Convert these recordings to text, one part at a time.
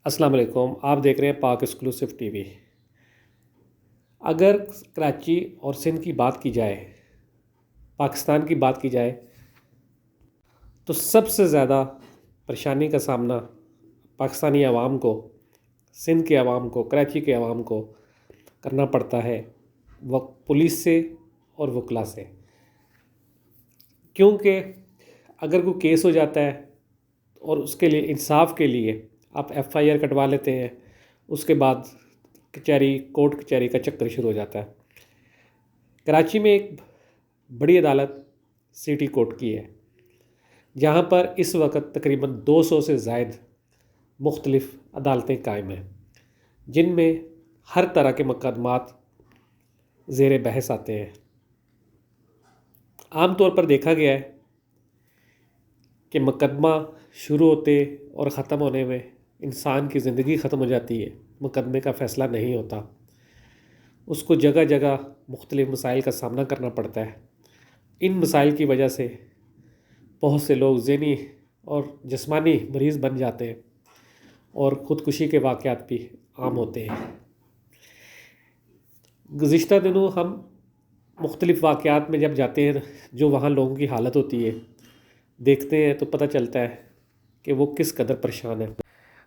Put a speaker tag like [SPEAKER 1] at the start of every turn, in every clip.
[SPEAKER 1] السلام علیکم، آپ دیکھ رہے ہیں پاک ایکسکلوسیو ٹی وی۔ اگر کراچی اور سندھ کی بات کی جائے، پاکستان کی بات کی جائے، تو سب سے زیادہ پریشانی کا سامنا پاکستانی عوام کو، سندھ کے عوام کو، کراچی کے عوام کو کرنا پڑتا ہے پولیس سے اور وکلا سے، کیونکہ اگر کوئی کیس ہو جاتا ہے اور اس کے لیے انصاف کے لیے آپ ایف آئی آر کٹوا لیتے ہیں، اس کے بعد کورٹ کچہری کا چکر شروع ہو جاتا ہے۔ کراچی میں ایک بڑی عدالت سٹی کورٹ کی ہے، جہاں پر اس وقت تقریباً 200 سے زائد مختلف عدالتیں قائم ہیں، جن میں ہر طرح کے مقدمات زیر بحث آتے ہیں۔ عام طور پر دیکھا گیا ہے کہ مقدمہ شروع ہوتے اور ختم ہونے میں انسان کی زندگی ختم ہو جاتی ہے، مقدمے کا فیصلہ نہیں ہوتا، اس کو جگہ جگہ مختلف مسائل کا سامنا کرنا پڑتا ہے۔ ان مسائل کی وجہ سے بہت سے لوگ ذہنی اور جسمانی مریض بن جاتے ہیں اور خودکشی کے واقعات بھی عام ہوتے ہیں۔ گزشتہ دنوں ہم مختلف واقعات میں جب جاتے ہیں، جو وہاں لوگوں کی حالت ہوتی ہے دیکھتے ہیں، تو پتہ چلتا ہے کہ وہ کس قدر پریشان ہے۔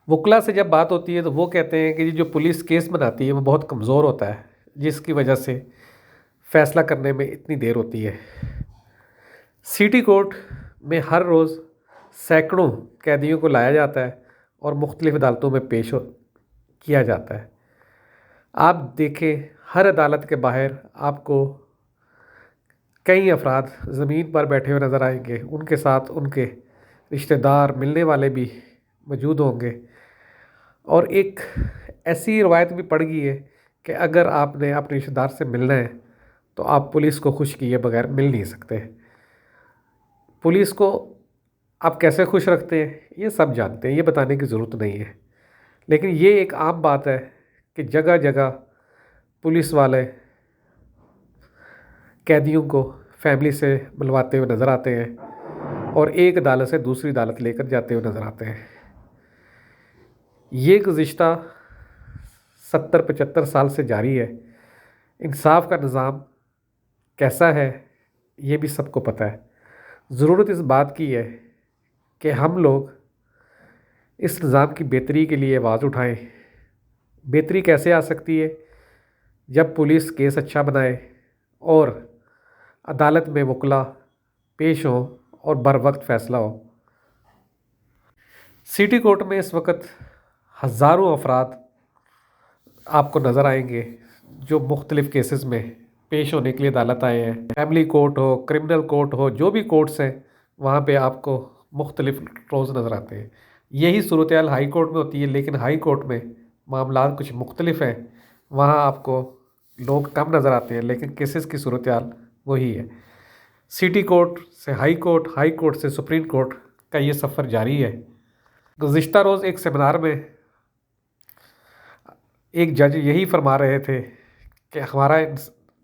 [SPEAKER 1] وکلا سے جب بات ہوتی ہے تو وہ کہتے ہیں کہ جو پولیس کیس بناتی ہے وہ بہت کمزور ہوتا ہے، جس کی وجہ سے فیصلہ کرنے میں اتنی دیر ہوتی ہے۔ سٹی کورٹ میں ہر روز سینکڑوں قیدیوں کو لایا جاتا ہے اور مختلف عدالتوں میں پیش کیا جاتا ہے۔ آپ دیکھیں، ہر عدالت کے باہر آپ کو کئی افراد زمین پر بیٹھے ہوئے نظر آئیں گے، ان کے ساتھ ان کے رشتہ دار ملنے والے بھی موجود ہوں گے، اور ایک ایسی روایت بھی پڑ گئی ہے کہ اگر آپ نے اپنے رشتہ دار سے ملنا ہے تو آپ پولیس کو خوش کیے بغیر مل نہیں سکتے۔ پولیس کو آپ کیسے خوش رکھتے ہیں یہ سب جانتے ہیں، یہ بتانے کی ضرورت نہیں ہے، لیکن یہ ایک عام بات ہے کہ جگہ جگہ پولیس والے قیدیوں کو فیملی سے ملواتے ہوئے نظر آتے ہیں اور ایک عدالت سے دوسری عدالت لے کر جاتے ہوئے نظر آتے ہیں۔ یہ گزشتہ 70-75 سال سے جاری ہے۔ انصاف کا نظام کیسا ہے یہ بھی سب کو پتہ ہے۔ ضرورت اس بات کی ہے کہ ہم لوگ اس نظام کی بہتری کے لیے آواز اٹھائیں۔ بہتری کیسے آ سکتی ہے؟ جب پولیس کیس اچھا بنائے اور عدالت میں وکلا پیش ہوں اور بر وقت فیصلہ ہو۔ سٹی کورٹ میں اس وقت ہزاروں افراد آپ کو نظر آئیں گے جو مختلف کیسز میں پیش ہونے کے لیے عدالت آئے ہیں۔ فیملی کورٹ ہو، کرمنل کورٹ ہو، جو بھی کورٹس ہیں وہاں پہ آپ کو مختلف روز نظر آتے ہیں۔ یہی صورتحال ہائی کورٹ میں ہوتی ہے، لیکن ہائی کورٹ میں معاملات کچھ مختلف ہیں، وہاں آپ کو لوگ کم نظر آتے ہیں، لیکن کیسز کی صورتحال وہی ہے۔ سٹی کورٹ سے ہائی کورٹ، ہائی کورٹ سے سپریم کورٹ کا یہ سفر جاری ہے۔ گزشتہ روز ایک سیمینار میں ایک جج یہی فرما رہے تھے کہ ہمارا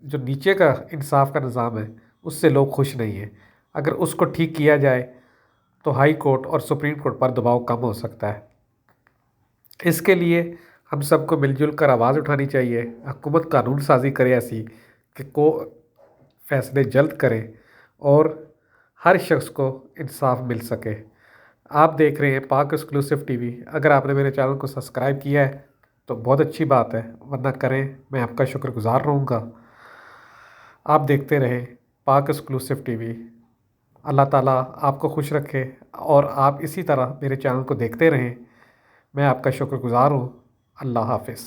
[SPEAKER 1] جو نیچے کا انصاف کا نظام ہے اس سے لوگ خوش نہیں ہیں، اگر اس کو ٹھیک کیا جائے تو ہائی کورٹ اور سپریم کورٹ پر دباؤ کم ہو سکتا ہے۔ اس کے لیے ہم سب کو مل جل کر آواز اٹھانی چاہیے، حکومت قانون سازی کرے ایسی کہ فیصلے جلد کرے اور ہر شخص کو انصاف مل سکے۔ آپ دیکھ رہے ہیں پاک ایکسکلوسیو ٹی وی۔ اگر آپ نے میرے چینل کو سبسکرائب کیا ہے تو بہت اچھی بات ہے، ورنہ کریں، میں آپ کا شکر گزار رہوں گا۔ آپ دیکھتے رہیں پاک ایکسکلوسیو ٹی وی۔ اللہ تعالیٰ آپ کو خوش رکھے اور آپ اسی طرح میرے چینل کو دیکھتے رہیں۔ میں آپ کا شکر گزار ہوں۔ اللہ حافظ۔